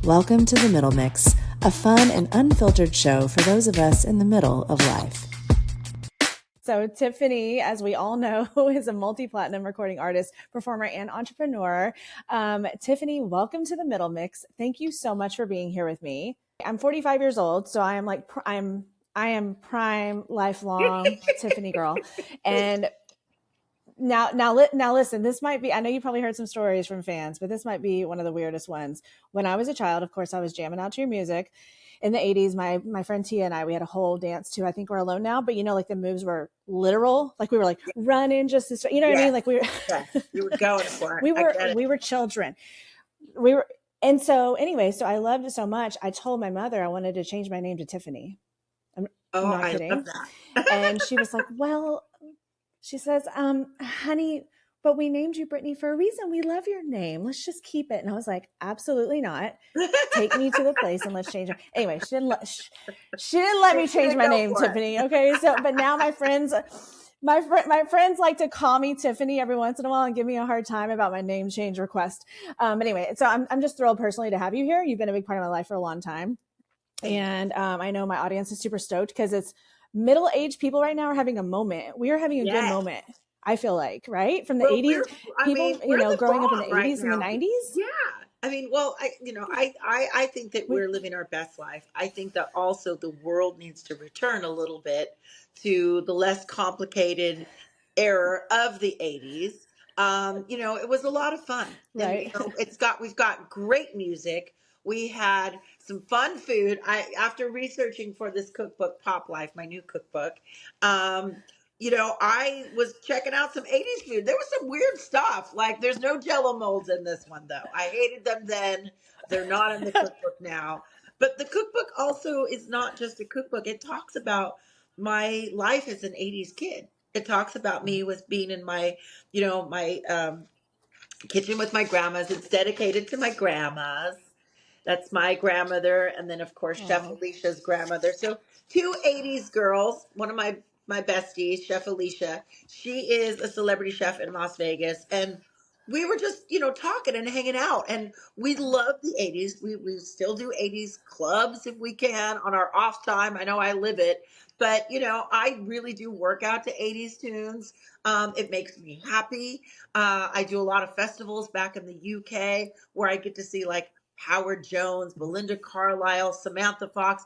Welcome to The Middle Mix, a fun and unfiltered show for those of us in the middle of life. So Tiffany, as we all know, is a multi-platinum recording artist, performer, and entrepreneur. Tiffany, welcome to The Middle Mix. Thank you so much for being here with me. I'm 45 years old, so I am prime, lifelong Tiffany girl. And now listen, this might be, I know you probably heard some stories from fans, but this might be one of the weirdest ones. When I was a child, of course, I was jamming out to your music. In the 80s, my friend Tia and I, we had a whole dance to I Think We're Alone Now, but like the moves were literal. Like we were like running just this, what I mean? Like we were, you were going for it. We were children. And so anyway, so I loved it so much. I told my mother I wanted to change my name to Tiffany. I'm not kidding. Love that. And she was like, well, she says, honey, but we named you Britney for a reason. We love your name. Let's just keep it. And I was like, absolutely not. Take me to the place and let's change it. Anyway, she didn't let me change my name, Tiffany. Okay. So, but now my friends like to call me Tiffany every once in a while and give me a hard time about my name change request. But anyway, so I'm just thrilled personally to have you here. You've been a big part of my life for a long time. And I know my audience is super stoked because it's middle-aged people right now are having a moment. We are having a good moment. I feel like, right? From the 80s, people, growing up in the 80s and the 90s. Yeah. I mean, well, I think that we're living our best life. I think that also the world needs to return a little bit to the less complicated era of the 80s. It was a lot of fun. Right. And, we've got great music. We had some fun food. After researching for this cookbook, Pop Life, my new cookbook, I was checking out some 80s food. There was some weird stuff. Like there's no Jello molds in this one though. I hated them then. They're not in the cookbook now. But the cookbook also is not just a cookbook. It talks about my life as an 80s kid. It talks about me with being in my kitchen with my grandmas. It's dedicated to my grandmas. That's my grandmother. And then, of course, Chef Alicia's grandmother. So 2 80s girls. One of my besties, Chef Alicia, she is a celebrity chef in Las Vegas. And we were just, talking and hanging out. And we love the 80s. We still do 80s clubs if we can on our off time. I know I live it. But, I really do work out to 80s tunes. It makes me happy. I do a lot of festivals back in the UK where I get to see like Howard Jones, Belinda Carlisle, Samantha Fox.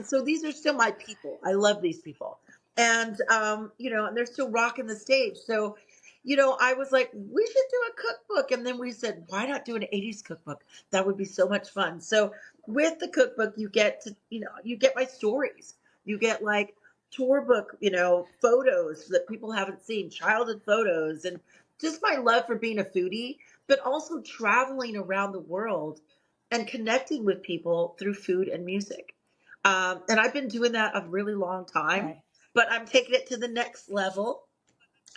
So these are still my people. I love these people. And, and they're still rocking the stage. So, I was like, we should do a cookbook. And then we said, why not do an 80s cookbook? That would be so much fun. So with the cookbook, you get to, you get my stories. You get like tour book, photos that people haven't seen, childhood photos, and just my love for being a foodie, but also traveling around the world and connecting with people through food and music. And I've been doing that a really long time, but I'm taking it to the next level.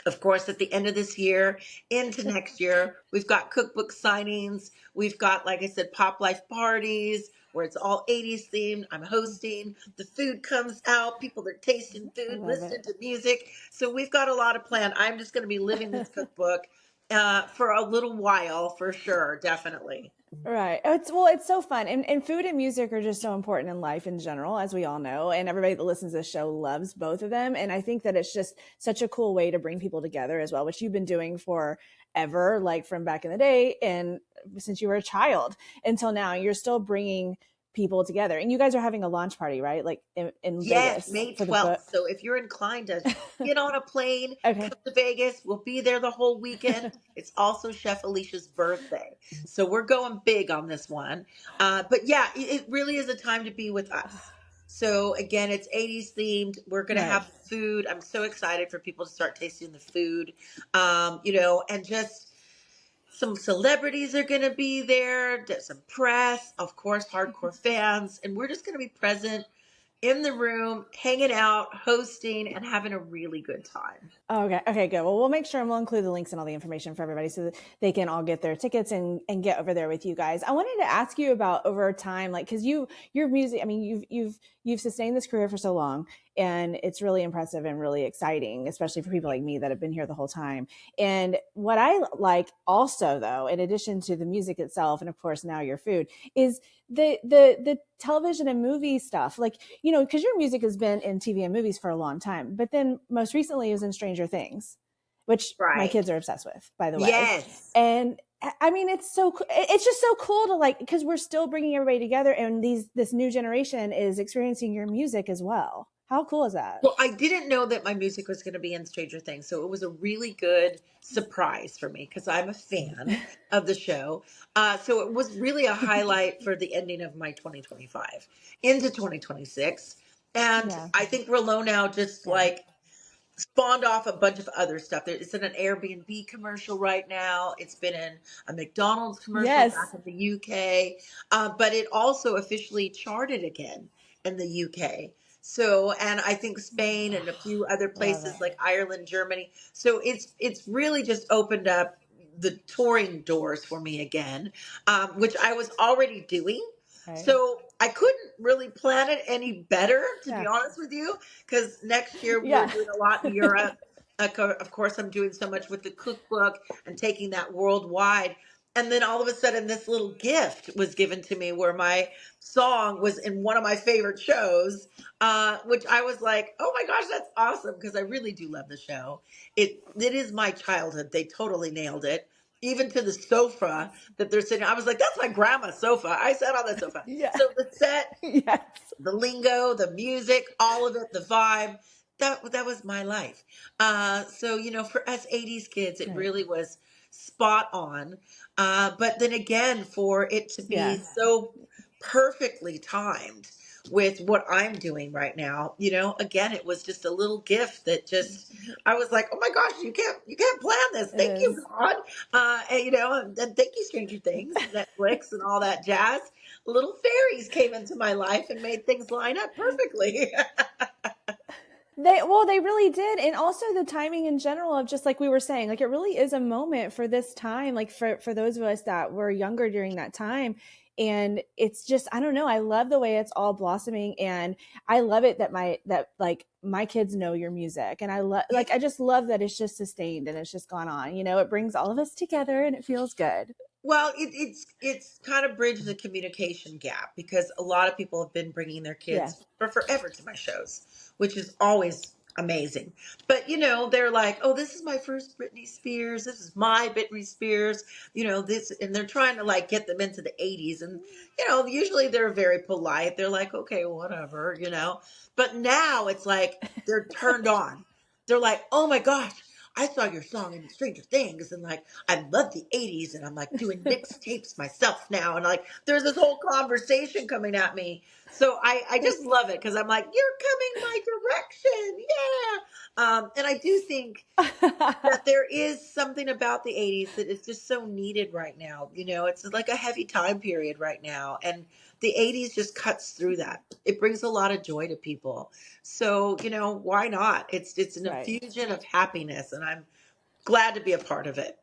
Of course, at the end of this year into next year, we've got cookbook signings. We've got, like I said, Pop Life parties where it's all 80s themed. I'm hosting. The food comes out. People are tasting food, listening to music. So we've got a lot of planned. I'm just going to be living this cookbook for a little while, for sure, definitely. Right. It's so fun. And food and music are just so important in life in general, as we all know. And everybody that listens to this show loves both of them. And I think that it's just such a cool way to bring people together as well, which you've been doing forever, like from back in the day. And since you were a child until now, you're still bringing people together. And you guys are having a launch party, right? Like in Yes, Vegas. May 12th. So if you're inclined to get on a plane, come to Vegas, we'll be there the whole weekend. It's also Chef Alicia's birthday. So we're going big on this one. But yeah, it really is a time to be with us. So again, it's 80s themed. We're going to have food. I'm so excited for people to start tasting the food, and just some celebrities are going to be there, some press, of course, hardcore fans. And we're just going to be present in the room, hanging out, hosting, and having a really good time. Okay. Okay, good. Well, we'll make sure and we'll include the links and all the information for everybody so that they can all get their tickets and get over there with you guys. I wanted to ask you about over time, like, cause your music, I mean, you've sustained this career for so long and it's really impressive and really exciting, especially for people like me that have been here the whole time. And what I like also though, in addition to the music itself, and of course now your food, is the television and movie stuff, like, you know, because your music has been in TV and movies for a long time, but then most recently it was in Stranger Things, which my Right. kids are obsessed with, by the way. Yes. And I mean, it's just so cool to like, because we're still bringing everybody together, and this new generation is experiencing your music as well. How cool is that? Well, I didn't know that my music was going to be in Stranger Things, so it was a really good surprise for me because I'm a fan of the show. So it was really a highlight for the ending of my 2025 into 2026. And Yeah. I think Relo now just Yeah. like spawned off a bunch of other stuff. It's in an Airbnb commercial right now. It's been in a McDonald's commercial back Yes. in the UK, but it also officially charted again in the UK. So, and I think Spain and a few other Love it. places like Ireland, Germany. So it's really just opened up the touring doors for me again, which I was already doing. Right. So I couldn't really plan it any better, to be Yeah. honest with you, because next year we're Yeah. doing a lot in Europe. Of course, I'm doing so much with the cookbook and taking that worldwide. And then all of a sudden, this little gift was given to me where my song was in one of my favorite shows, which I was like, oh my gosh, that's awesome, because I really do love the show. It is my childhood. They totally nailed it. Even to the sofa that they're sitting, I was like, that's my grandma's sofa. I sat on that sofa. Yeah. So the set, Yes. the lingo, the music, all of it, the vibe. That was my life. So for us '80s kids, it Right. really was spot on. But then again, for it to be Yeah. so perfectly timed with what I'm doing right now, again, it was just a little gift that just I was like, oh my gosh, you can't plan this. It Thank you, is. God. And thank you, Stranger Things, Netflix, and all that jazz. Little fairies came into my life and made things line up perfectly. They really did. And also the timing in general of, just like we were saying, like it really is a moment for this time, like for those of us that were younger during that time. And it's just, I don't know, I love the way it's all blossoming, and I love it that my kids know your music, and I just love that it's just sustained and it's just gone on. You know, it brings all of us together and it feels good. Well, it's kind of bridged the communication gap because a lot of people have been bringing their Yeah. kids for forever to my shows, which is always amazing. But they're like, "Oh, this is my first Britney Spears. This is my Britney Spears." This, and they're trying to like get them into the '80s, and usually they're very polite. They're like, "Okay, whatever." But now it's like they're turned on. They're like, "Oh my gosh, I saw your song in Stranger Things, and like I love the '80s, and I'm like doing mixtapes myself now, and like there's this whole conversation coming at me. So I just love it because I'm like, you're coming my direction, yeah. And I do think that there is something about the '80s that is just so needed right now. It's like a heavy time period right now, and the '80s just cuts through that. It brings a lot of joy to people. So why not? It's an Right. infusion of happiness, and I'm glad to be a part of it.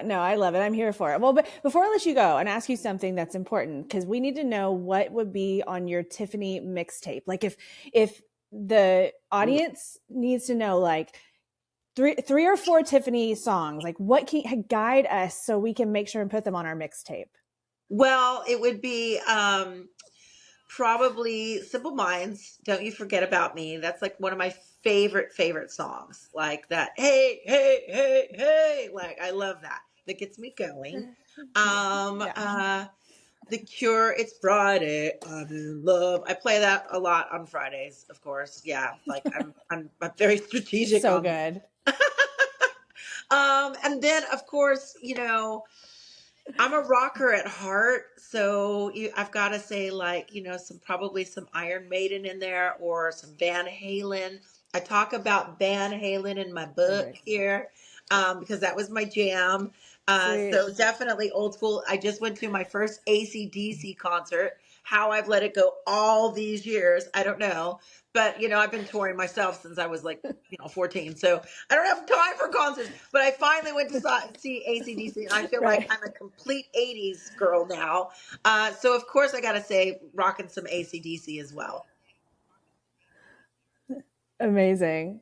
No, I love it. I'm here for it. Well, but before I let you go and ask you something that's important, because we need to know what would be on your Tiffany mixtape. Like if the audience needs to know like three or four Tiffany songs, like what can guide us so we can make sure and put them on our mixtape. Well, it would be probably Simple Minds. Don't you forget about me. That's like one of my favorite songs. Like that. Hey, hey, hey, hey. Like I love that. That gets me going. Um, Yeah. uh, The Cure. It's Friday. I'm in love. I play that a lot on Fridays, of course. Yeah, like I'm very strategic So on. good. And then of course, I'm a rocker at heart, so I've got to say, like, probably some Iron Maiden in there or some Van Halen. I talk about Van Halen in my book Perfect. here because that was my jam. Sweet. So definitely old school. I just went to my first AC/DC concert. How I've let it go all these years, I don't know. But I've been touring myself since I was like 14. So I don't have time for concerts. But I finally went to see AC/DC, and I feel like Right. I'm a complete 80s girl now. So of course I got to say, rocking some AC/DC as well. Amazing.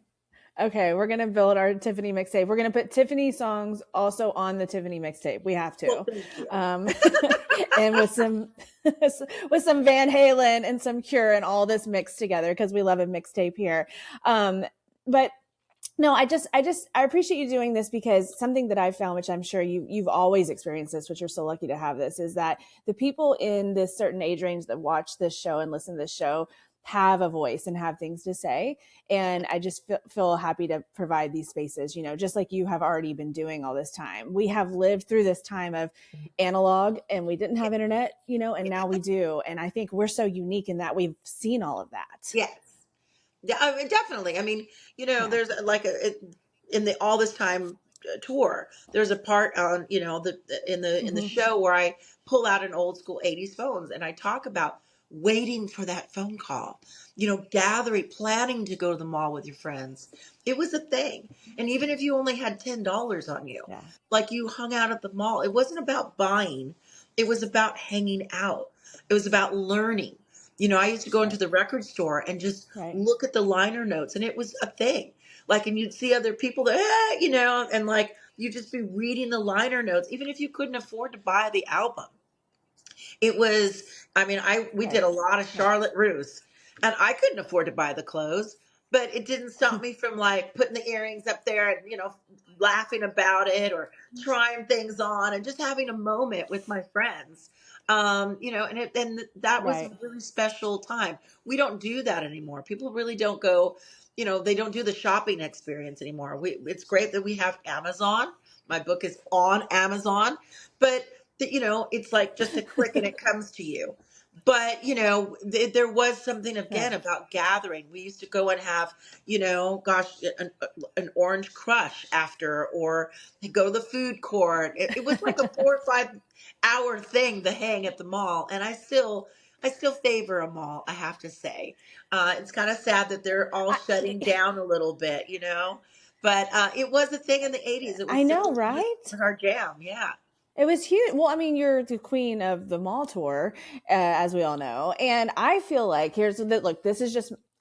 Okay, we're gonna build our Tiffany mixtape. We're gonna put Tiffany songs also on the Tiffany mixtape. We have Well, to, thank you. and with some with some Van Halen and some Cure and all this mixed together because we love a mixtape here. But no, I appreciate you doing this because something that I've found, which I'm sure you've always experienced this, which you're so lucky to have this, is that the people in this certain age range that watch this show and listen to this show have a voice and have things to say. And I just feel happy to provide these spaces, just like you have already been doing all this time. We have lived through this time of analog and we didn't have internet, and now we do. And I think we're so unique in that we've seen all of that. Yes. Yeah, I mean, definitely. I mean, Yeah. there's like in the all this time tour. There's a part on in the show where I pull out an old school 80s phones and I talk about waiting for that phone call. Gathering, planning to go to the mall with your friends. It was a thing, and even if you only had $10 on you, Yeah. like you hung out at the mall. It wasn't about buying. It was about hanging out. It was about learning. I used to go into the record store and just Right. look at the liner notes, and it was a thing. Like, and you'd see other people that, and like you'd just be reading the liner notes, even if you couldn't afford to buy the album. It was, I mean, we did a lot of Charlotte Russe, and I couldn't afford to buy the clothes, but it didn't stop me from like putting the earrings up there and, laughing about it or trying things on and just having a moment with my friends. And that was a really special time. We don't do that anymore. People really don't go, they don't do the shopping experience anymore. It's great that we have Amazon. My book is on Amazon, but it's like just a click and it comes to you. But, there was something again about gathering. We used to go and have, an orange crush after, or go to the food court. It was like a 4 or 5 hour thing to hang at the mall. And I still favor a mall, I have to say. It's kind of sad that they're all shutting down a little bit, but it was a thing in the 80s. It was, I know, right? It was our jam. Yeah. It was huge. Well, I mean, you're the queen of the mall tour, as we all know. And I feel like look,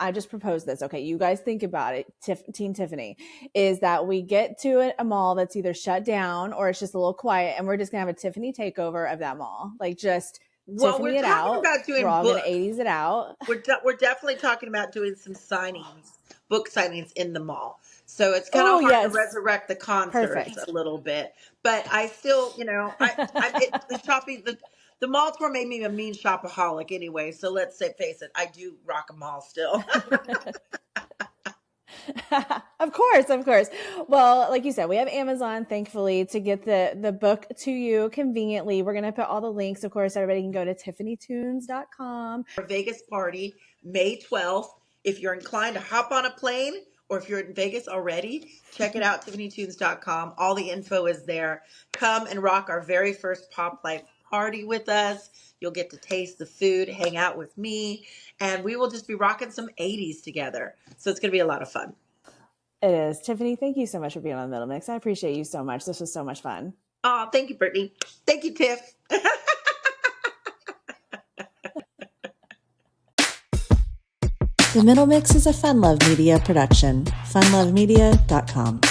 I just proposed this. Okay, you guys think about it. Team Tiffany is that we get to a mall that's either shut down or it's just a little quiet, and we're just gonna have a Tiffany takeover of that mall. Like just Tiffany we're it talking out. about doing We're all books. gonna 80s it out. We're definitely talking about doing some signings, book signings in the mall. So it's kind of hard to resurrect the concerts a little bit, but I still, the shopping, the mall tour made me a mean shopaholic anyway. So let's face it, I do rock a mall still. Of course. Well, like you said, we have Amazon, thankfully, to get the book to you conveniently. We're going to put all the links. Of course, everybody can go to tiffanytunes.com. Our Vegas party, May 12th. If you're inclined to hop on a plane, or if you're in Vegas already, check it out, tiffanytunes.com. All the info is there. Come and rock our very first Pop Life party with us. You'll get to taste the food, hang out with me, and we will just be rocking some 80s together. So it's going to be a lot of fun. It is. Tiffany, thank you so much for being on the Middle Mix. I appreciate you so much. This was so much fun. Oh, thank you, Britney. Thank you, Tiff. The Middle Mix is a Fun Love Media production. funlovemedia.com.